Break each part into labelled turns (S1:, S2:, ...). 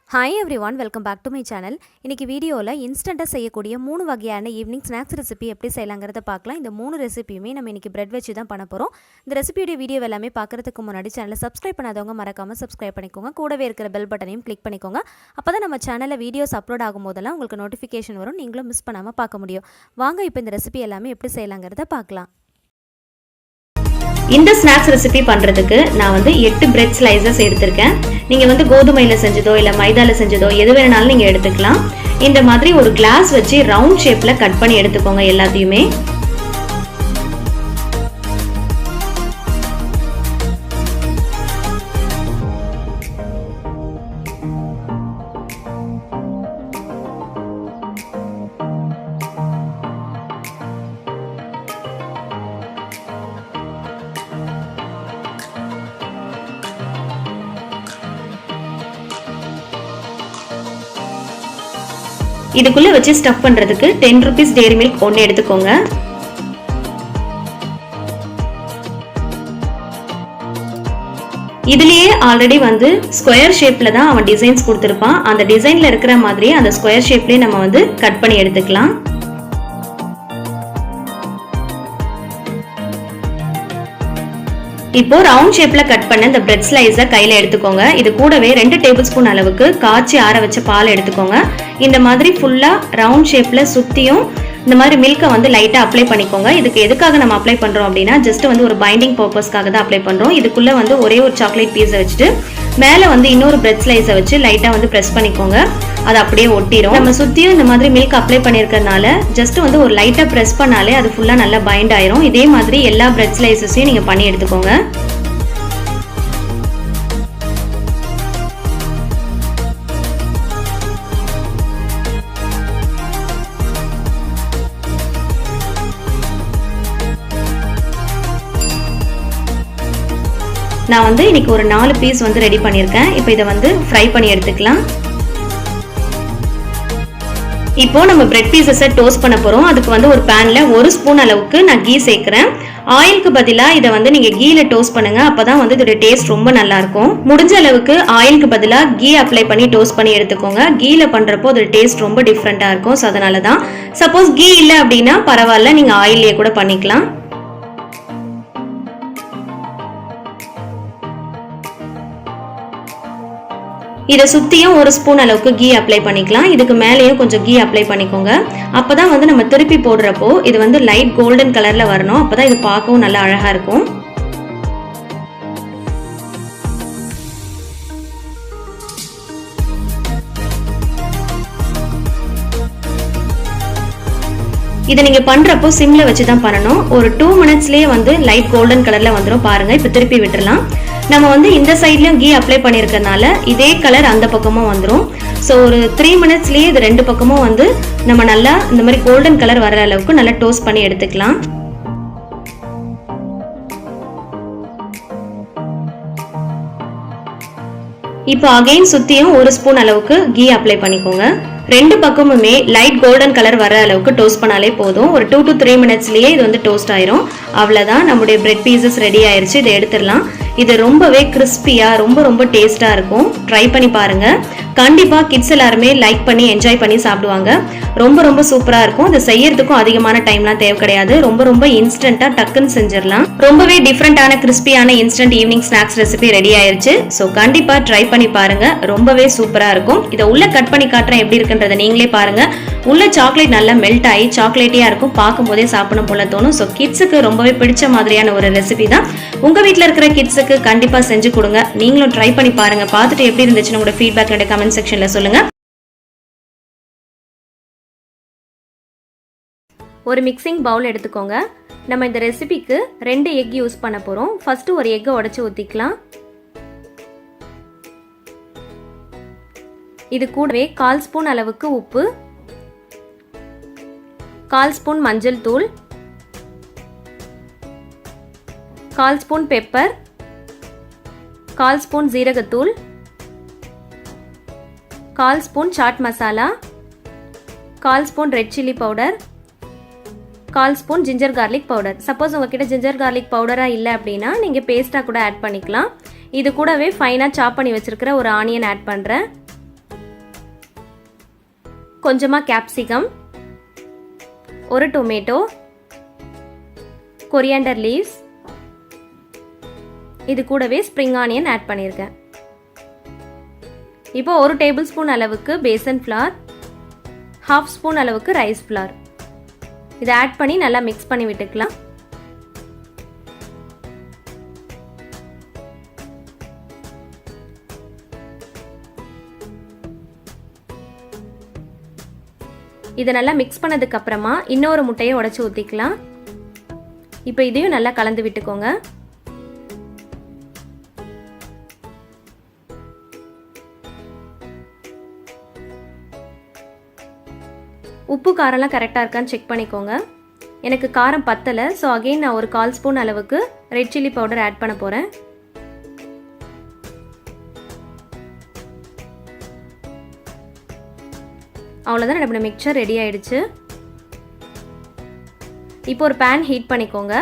S1: Hi everyone, welcome back to my channel. இன்னைக்கு வீடியோல இன்ஸ்டன்ட்டா செய்யக்கூடிய 3 வகையான ஈவினிங் ஸ்நாக்ஸ் ரெசிபி எப்படி செய்யலாம்ங்கறத பார்க்கலாம். இந்த 3 ரெசிபியுமே நம்ம இன்னைக்கு பிரெட் வச்சு தான் பண்ண போறோம். இந்த ரெசிபியோட வீடியோ எல்லாமே பார்க்கிறதுக்கு முன்னாடி சேனலை சப்ஸ்கிரைப் பண்ணாதவங்க மறக்காம சப்ஸ்கிரைப் பண்ணிக்கோங்க. கூடவே இருக்கிற பெல் பட்டனையும் கிளிக் பண்ணிக்கோங்க. அப்பதான் நம்ம சேனல்ல வீடியோஸ் அப்லோட் ஆகும்போதெல்லாம் உங்களுக்கு நோட்டிஃபிகேஷன் வரும். நீங்களும் மிஸ் பண்ணாம பார்க்க முடியும். வாங்க இப்போ இந்த ரெசிபி எல்லாமே எப்படி செய்யலாம்ங்கறத பார்க்கலாம்.
S2: இந்த ஸ்நாக்ஸ் ரெசிபி பண்றதுக்கு நான் வந்து 8 பிரெட் ஸ்லைசஸ் எடுத்துர்க்கேன். நீங்க வந்து கோதுமையில செஞ்சதோ இல்ல மைதால செஞ்சதோ எது வேணாலும் நீங்க எடுத்துக்கலாம். இந்த மாதிரி ஒரு கிளாஸ் வச்சு ரவுண்ட் ஷேப்ல கட் பண்ணி எடுத்துக்கோங்க எல்லாத்தையுமே. இதுக்குள்ள வச்சு ஸ்டஃப் பண்றதுக்கு 10 rupees dairy milk ஒன்னு எடுத்துக்கோங்க. இதுலயே ஆல்ரெடி வந்து ஸ்கொயர் ஷேப்ல தான் அவன் டிசைன்ஸ் கொடுத்திருப்பான். அந்த டிசைன்ல இருக்கிற மாதிரி அந்த ஸ்கொயர் ஷேப்லயே நம்ம வந்து கட் பண்ணி எடுத்துக்கலாம். இப்போ ரவுண்ட் ஷேப்ல கட் பண்ண இந்த பிரெட் ஸ்லைஸை கையில எடுத்துக்கோங்க. இது கூடவே 2 டேபிள் ஸ்பூன் அளவுக்கு காய்ச்சி ஆற வச்ச பால் எடுத்துக்கோங்க. இந்த மாதிரி ஃபுல்லா ரவுண்ட் ஷேப்ல சுத்தியும் இந்த மாதிரி மில்கை வந்து லைட்டா அப்ளை பண்ணிக்கோங்க. இதுக்கு எதுக்காக நம்ம அப்ளை பண்றோம் அப்படின்னா ஜஸ்ட் வந்து ஒரு பைண்டிங் பர்பஸ்க்காக தான் அப்ளை பண்றோம். இதுக்குள்ள வந்து ஒரே ஒரு சாக்லேட் பீஸை வச்சுட்டு மேல வந்து இன்னொரு பிரெட் ஸ்லைஸை வச்சு லைட்டா வந்து பிரஸ் பண்ணிக்கோங்க. அது அப்படியே ஒட்டிடும். நம்ம சுத்தியும் இந்த மாதிரி மில்க் அப்ளை பண்ணிருக்கிறதுனால ஜஸ்ட் வந்து ஒரு லைட்டா பிரஸ் பண்ணாலே அது ஃபுல்லா நல்லா பைண்ட் ஆயிரும். இதே மாதிரி எல்லா பிரெட் ஸ்லைசஸையும் நீங்க பண்ணி எடுத்துக்கோங்க. நான் வந்து இன்னைக்கு ஒரு 4 பீஸ் வந்து ரெடி பண்ணியிருக்கேன். இப்போ இதை வந்து ஃப்ரை பண்ணி எடுத்துக்கலாம். இப்போ நம்ம பிரெட் பீசஸை டோஸ்ட் பண்ண போறோம். அதுக்கு வந்து ஒரு பேன்ல 1 ஸ்பூன் அளவுக்கு நான் கீ சேர்க்கிறேன். ஆயிலுக்கு பதிலா இதை வந்து நீங்க கீல டோஸ்ட் பண்ணுங்க. அப்பதான் வந்து இதோட டேஸ்ட் ரொம்ப நல்லா இருக்கும். முடிஞ்ச அளவுக்கு ஆயிலுக்கு பதிலா கீ அப்ளை பண்ணி டோஸ்ட் பண்ணி எடுத்துக்கோங்க. கீல பண்றப்போ அதோட டேஸ்ட் ரொம்ப டிஃப்ரெண்டா இருக்கும். ஸோ அதனால தான். சப்போஸ் கீ இல்லை அப்படின்னா பரவாயில்ல, நீங்க ஆயிலே கூட பண்ணிக்கலாம். இதை சுத்தியும் 1 ஸ்பூன் அளவுக்கு கீ அப்ளை பண்ணிக்கலாம். இதுக்கு மேலேயும் கொஞ்சம் கீ அப்ளை பண்ணிக்கோங்க. அப்பதான் வந்து நம்ம திருப்பி போடுறப்போ இது வந்து லைட் கோல்டன் கலர்ல வரணும். அப்பதான் இது பார்க்கவும் நல்லா அழகா இருக்கும். இதை நீங்க பண்றப்போ சிம்ல வச்சுதான் பண்ணணும். ஒரு 2 மினிட்ஸ்லயே வந்து லைட் கோல்டன் கலர்ல வந்துடும். பாருங்க, இப்ப திருப்பி விட்டுறலாம். நம்ம வந்து இந்த சைட்லயும் கீ அப்ளை பண்ணிருக்கனால இதே கலர் அந்த பக்கமும் வந்துடும். ஸோ ஒரு 3 மினிட்ஸ்லயே இது 2 பக்கமும் வந்து நம்ம நல்லா இந்த மாதிரி கோல்டன் கலர் வர அளவுக்கு நல்லா டோஸ்ட் பண்ணி எடுத்துக்கலாம். இப்போ அகைன் சுத்தியும் 1 ஸ்பூன் அளவுக்கு கீ அப்ளை பண்ணிக்கோங்க. 2 பக்கமுமே லைட் கோல்டன் கலர் வர அளவுக்கு டோஸ்ட் பண்ணாலே போதும். ஒரு 2 to 3 மினிட்ஸ்லயே இது வந்து டோஸ்ட் ஆயிரும். அவ்வளவுதான், நம்முடைய பிரெட் பீசஸ் ரெடி ஆயிருச்சு. இதை எடுத்துடலாம். இது ரொம்பவே கிறிஸ்பியா ரொம்ப டேஸ்டா இருக்கும். ட்ரை பண்ணி பாருங்க. கண்டிப்பா கிட்ஸ் எல்லாருமே லைக் பண்ணி என்ஜாய் பண்ணி சாப்பிடுவாங்க. ரொம்ப சூப்பரா இருக்கும். இது செய்யறதுக்கும் அதிகமான டைம்லாம் தேவை கிடையாது. ரொம்ப இன்ஸ்டன்ட்டா டக்குன்னு செஞ்சிடலாம். ரொம்பவே டிஃப்ரெண்டான கிறிஸ்பியான instant evening snacks recipe ready ஆயிருச்சு. ஸோ கண்டிப்பா ட்ரை பண்ணி பாருங்க. ரொம்பவே சூப்பரா இருக்கும். இதை உள்ள கட் பண்ணி காட்டுறேன் எப்படி இருக்குன்றத நீங்களே பாருங்க. உள்ள சாக்லேட் நல்லா மெல்ட் ஆகி சாக்லேட்டியா இருக்கும். பார்க்கும் போதே சாப்பிடணும் போல தோணும். ஸோ கிட்ஸுக்கு ரொம்பவே பிடிச்ச மாதிரியான ஒரு ரெசிபி தான். உங்க வீட்டில் இருக்கிற கிட்ஸுக்கு கண்டிப்பா செஞ்சு கொடுங்க. நீங்களும் ட்ரை பண்ணி பாருங்க. பார்த்துட்டு எப்படி இருந்துச்சுன்னு உங்களோட ஃபீட்பேக் என்னோட கமெண்ட் செக்ஷன்ல சொல்லுங்க.
S1: ஒரு மிக்சிங் பவுல் எடுத்துக்கோங்க. நம்ம இந்த ரெசிபிக்கு 2 எக் யூஸ் பண்ண போறோம். ஃபர்ஸ்ட் ஒரு எக்கை உடைச்சு ஊத்திக்கலாம். இது கூடவே 1/4 ஸ்பூன் அளவுக்கு உப்பு, 1/4 ஸ்பூன் மஞ்சள் தூள், 1/4 ஸ்பூன் பெப்பர், 1/4 ஸ்பூன் ஜீரகத்தூள், 1/4 spoon chaat masala, 1/4 spoon red chilli powder, 1/4 spoon ginger garlic powder. Suppose உங்ககிட்ட ஜிஞ்சர் கார்லிக் பவுடரா இல்லை அப்படின்னா நீங்கள் பேஸ்ட்டாக கூட ஆட் பண்ணிக்கலாம். இது கூடவே ஃபைனாக சாப் பண்ணி வச்சிருக்கிற ஒரு ஆனியன் ஆட் பண்ணுறேன்.
S2: கொஞ்சமாக கேப்சிகம், ஒரு டொமேட்டோ, கொரியாண்டர் லீவ்ஸ், இது கூடவே ஸ்ப்ரிங் ஆனியன் ஆட் பண்ணியிருக்கேன். இப்போ 1 டேபிள் ஸ்பூன் அளவுக்கு பேசன் ஃப்ளார், 1/2 ஸ்பூன் அளவுக்கு ரைஸ் ஃப்ளார் இதை ஆட் பண்ணி நல்லா மிக்ஸ் பண்ணி விட்டுக்கலாம். இதை நல்லா மிக்ஸ் பண்ணதுக்கு அப்புறமா இன்னொரு முட்டையை உடைச்சு ஊற்றிக்கலாம். இப்போ இதையும் நல்லா கலந்து விட்டுக்கோங்க. உப்பு காரம்லாம் கரெக்டாக இருக்கான்னு செக் பண்ணிக்கோங்க. எனக்கு காரம் பத்தலை, ஸோ அகெயின் நான் ஒரு 1/4 ஸ்பூன் அளவுக்கு ரெட் சில்லி பவுடர் ஆட் பண்ண போகிறேன். அவ்வளோதான், நம்மளோட மிக்சர் ரெடி ஆயிடுச்சு. இப்போ ஒரு பேன் ஹீட் பண்ணிக்கோங்க.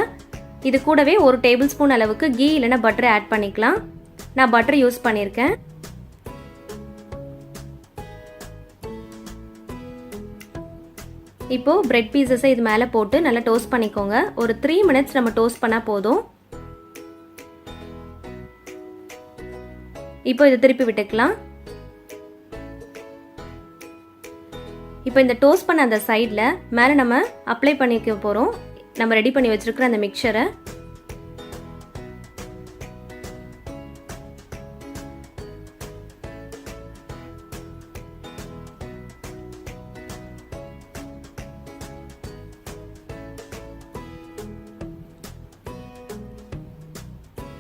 S2: இது கூடவே 1 டேபிள் ஸ்பூன் அளவுக்கு கீ இல்லைன்னா பட்டரை ஆட் பண்ணிக்கலாம். நான் பட்டர் யூஸ் பண்ணியிருக்கேன். இப்போ பிரெட் பீசஸை இது மேலே போட்டு நல்லா டோஸ்ட் பண்ணிக்கோங்க. ஒரு 3 மினிட்ஸ் நம்ம டோஸ்ட் பண்ணால் போதும். இப்போ இதை திருப்பி விட்டுக்கலாம். இப்போ இந்த டோஸ்ட் பண்ண அந்த சைடில் மேலே நம்ம அப்ளை பண்ணிக்க போகிறோம் நம்ம ரெடி பண்ணி வச்சுருக்கிற அந்த மிக்சரை.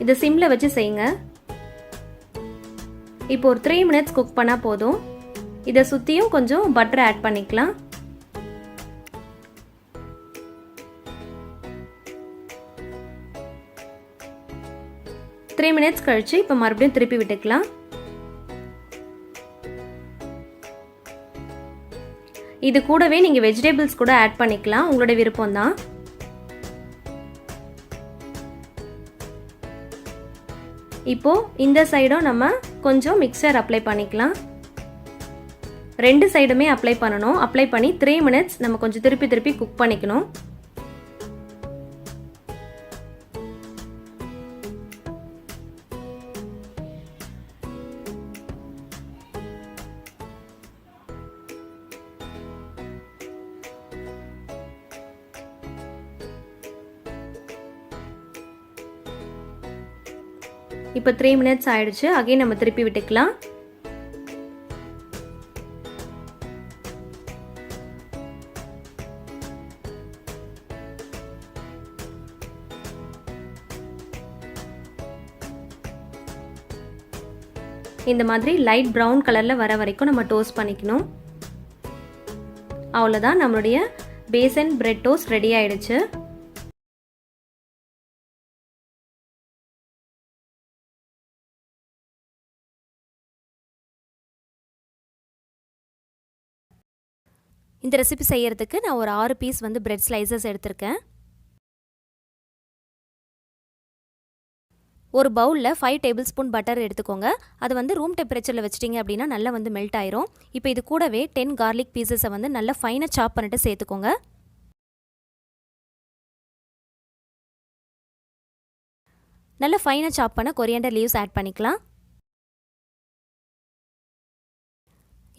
S2: இதை சிம்மில் வச்சு செய்யுங்க. இப்போ ஒரு 3 மினிட்ஸ் குக் பண்ணால் போதும். இதை சுற்றியும் கொஞ்சம் பட்டர் ஆட் பண்ணிக்கலாம். த்ரீ மினிட்ஸ் கழிச்சு இப்போ மறுபடியும் திருப்பி விட்டுக்கலாம். இது கூடவே நீங்கள் வெஜிடபிள்ஸ் கூட ஆட் பண்ணிக்கலாம், உங்களோட விருப்பம் தான். இப்போ இந்த சைடும் நம்ம கொஞ்சம் மிக்சர் அப்ளை பண்ணிக்கலாம். 2 சைடுமே அப்ளை பண்ணணும். அப்ளை பண்ணி 3 மினிட்ஸ் நம்ம கொஞ்சம் திருப்பி திருப்பி குக் பண்ணிக்கணும். இப்போ 3 மினிட்ஸ் ஆயிடுச்சு. அகைன் நம்ம திருப்பி விட்டுக்கலாம். இந்த மாதிரி லைட் ப்ரௌன் கலரில் வர வரைக்கும் நம்ம டோஸ்ட் பண்ணிக்கணும். அவ்வளோதான், நம்மளுடைய பேசன் பிரெட் டோஸ்ட் ரெடி ஆயிடுச்சு. இந்த ரெசிபி செய்யறதுக்கு நான் ஒரு 6 பீஸ் வந்து பிரெட் ஸ்லைசஸ் எடுத்திருக்கேன். ஒரு பவுலில் 5 டேபிள் ஸ்பூன் பட்டர் எடுத்துக்கோங்க. அது வந்து ரூம் டெம்பரேச்சரில் வச்சிட்டிங்க அப்படின்னா நல்லா வந்து மெல்ட் ஆயிரும். இப்போ இது கூடவே 10 கார்லிக் பீசஸை வந்து நல்லா ஃபைனாக சாப் பண்ணிட்டு சேர்த்துக்கோங்க. நல்லா ஃபைனாக சாப் பண்ண கொரியாண்டர் லீவ்ஸ் ஆட் பண்ணிக்கலாம்.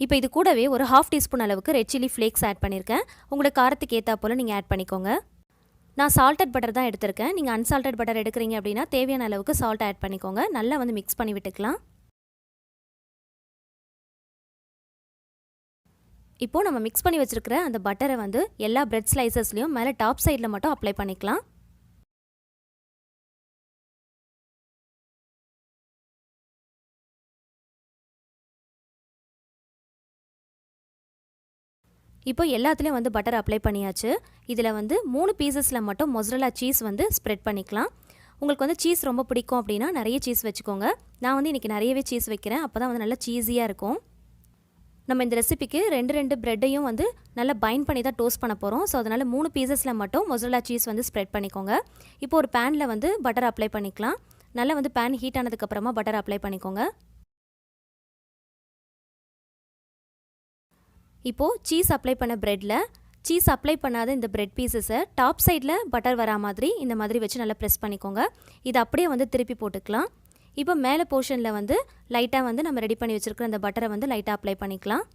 S2: இப்போ இது கூடவே ஒரு 1/2 டீஸ்பூன் அளவுக்கு ரெட் சில்லி ஃப்ளேக்ஸ் ஆட் பண்ணியிருக்கேன். உங்களோட காரத்துக்கு ஏற்றா போல் நீங்கள் ஆட் பண்ணிக்கோங்க. நான் சால்டட் பட்டர் தான் எடுத்திருக்கேன். நீங்கள் அன்சால்டட் பட்டர் எடுக்கிறீங்க அப்படின்னா தேவையான அளவுக்கு சால்ட் ஆட் பண்ணிக்கோங்க. நல்லா வந்து மிக்ஸ் பண்ணி விட்டுக்கலாம். இப்போது நம்ம மிக்ஸ் பண்ணி வச்சுருக்கிற அந்த பட்டரை வந்து எல்லா பிரெட் ஸ்லைசஸ்லையும் மேலே டாப் சைடில் மட்டும் அப்ளை பண்ணிக்கலாம். இப்போ எல்லாத்துலேயும் வந்து பட்டர் அப்ளை பண்ணியாச்சு. இதில் வந்து 3 பீசஸில் மட்டும் மொசரல்லா சீஸ் வந்து ஸ்ப்ரெட் பண்ணிக்கலாம். உங்களுக்கு வந்து சீஸ் ரொம்ப பிடிக்கும் அப்படின்னா நிறைய சீஸ் வச்சுக்கோங்க. நான் வந்து இன்றைக்கி நிறையவே சீஸ் வைக்கிறேன், அப்போ தான் வந்து நல்லா சீஸியாக இருக்கும். நம்ம இந்த ரெசிபிக்கு 2 ப்ரெட்டையும் வந்து நல்லா பைண்ட் பண்ணி தான் டோஸ்ட் பண்ண போகிறோம். ஸோ அதனால் 3 பீசஸில் மட்டும் மொசரல்லா சீஸ் வந்து ஸ்ப்ரெட் பண்ணிக்கோங்க. இப்போ ஒரு பேனில் வந்து பட்டர் அப்ளை பண்ணிக்கலாம். நல்லா வந்து பேன் ஹீட் ஆனதுக்கப்புறமா பட்டர் அப்ளை பண்ணிக்கோங்க.
S1: இப்போது சீஸ் அப்ளை பண்ண ப்ரெட்டில் சீஸ் அப்ளை பண்ணாத இந்த ப்ரெட் பீசஸை டாப் சைடில் பட்டர் வரா மாதிரி இந்த மாதிரி வச்சு நல்லா ப்ரெஸ் பண்ணிக்கோங்க. இது அப்படியே வந்து திருப்பி போட்டுக்கலாம். இப்போ மேலே போர்ஷனில் வந்து லைட்டாக வந்து நம்ம ரெடி பண்ணி வச்சுருக்கிற அந்த பட்டரை வந்து லைட்டாக அப்ளை பண்ணிக்கலாம்.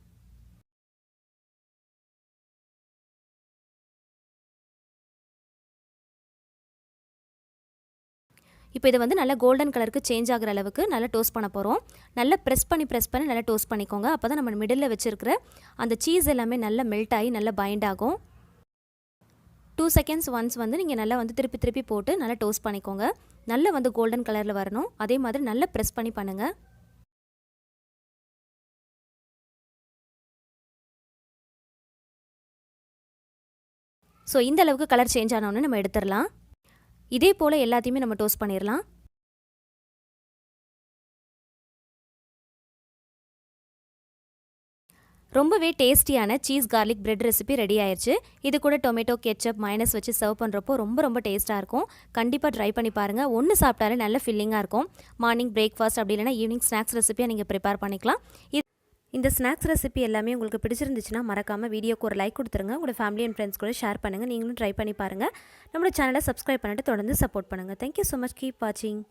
S1: இப்போ இதை வந்து நல்லா கோல்டன் கலருக்கு சேஞ்ச் ஆகிற அளவுக்கு நல்லா டோஸ்ட் பண்ண போகிறோம். நல்லா ப்ரெஸ் பண்ணி நல்லா டோஸ்ட் பண்ணிக்கோங்க. அப்போ தான் நம்ம மிடில் வச்சுருக்கிற அந்த சீஸ் எல்லாமே நல்லா மெல்ட் ஆகி நல்லா பைண்ட் ஆகும். 2 செகண்ட்ஸ் ஒன்ஸ் வந்து நீங்கள் நல்லா வந்து திருப்பி போட்டு நல்லா டோஸ்ட் பண்ணிக்கோங்க. நல்லா வந்து கோல்டன் கலரில் வரணும். அதே மாதிரி நல்லா ப்ரெஸ் பண்ணி பண்ணுங்கள். ஸோ இந்த அளவுக்கு கலர் சேஞ்ச் ஆனோன்னு நம்ம எடுத்துடலாம். இதே போல் எல்லாத்தையுமே நம்ம டோஸ்ட் பண்ணிடலாம். ரொம்பவே டேஸ்டியான cheese garlic bread recipe ready ஆயிடுச்சு. இது கூட டொமேட்டோ கெச்சப் மைனஸ் வச்சு சர்வ் பண்ணுறப்போ ரொம்ப டேஸ்ட்டாக இருக்கும். கண்டிப்பாக ட்ரை பண்ணி பாருங்கள். ஒன்று சாப்பிட்டாலே நல்ல ஃபில்லிங்காக இருக்கும். மார்னிங் பிரேக்ஃபாஸ்ட் அப்படி இல்லைனா ஈவினிங் ஸ்நாக்ஸ் ரெசிபியாக நீங்கள் ப்ரிப்பேர் பண்ணிக்கலாம். இந்த ஸ்நாக்ஸ் ரெசிபி எல்லாமே உங்களுக்கு பிடிச்சிருந்துச்சுன்னா மறக்காமல் வீடியோக்கு ஒரு லைக் கொடுத்துருங்க. உங்களோட ஃபேமிலி அண்ட் ஃப்ரெண்ட்ஸ் கூட ஷேர் பண்ணுங்கள். நீங்களும் ட்ரை பண்ணி பாருங்கள். நம்மளோட சேனலை சப்ஸ்கிரைப் பண்ணிட்டு தொடர்ந்து சப்போர்ட் பண்ணுங்கள். Thank you so much. கீப் வாட்சிங்.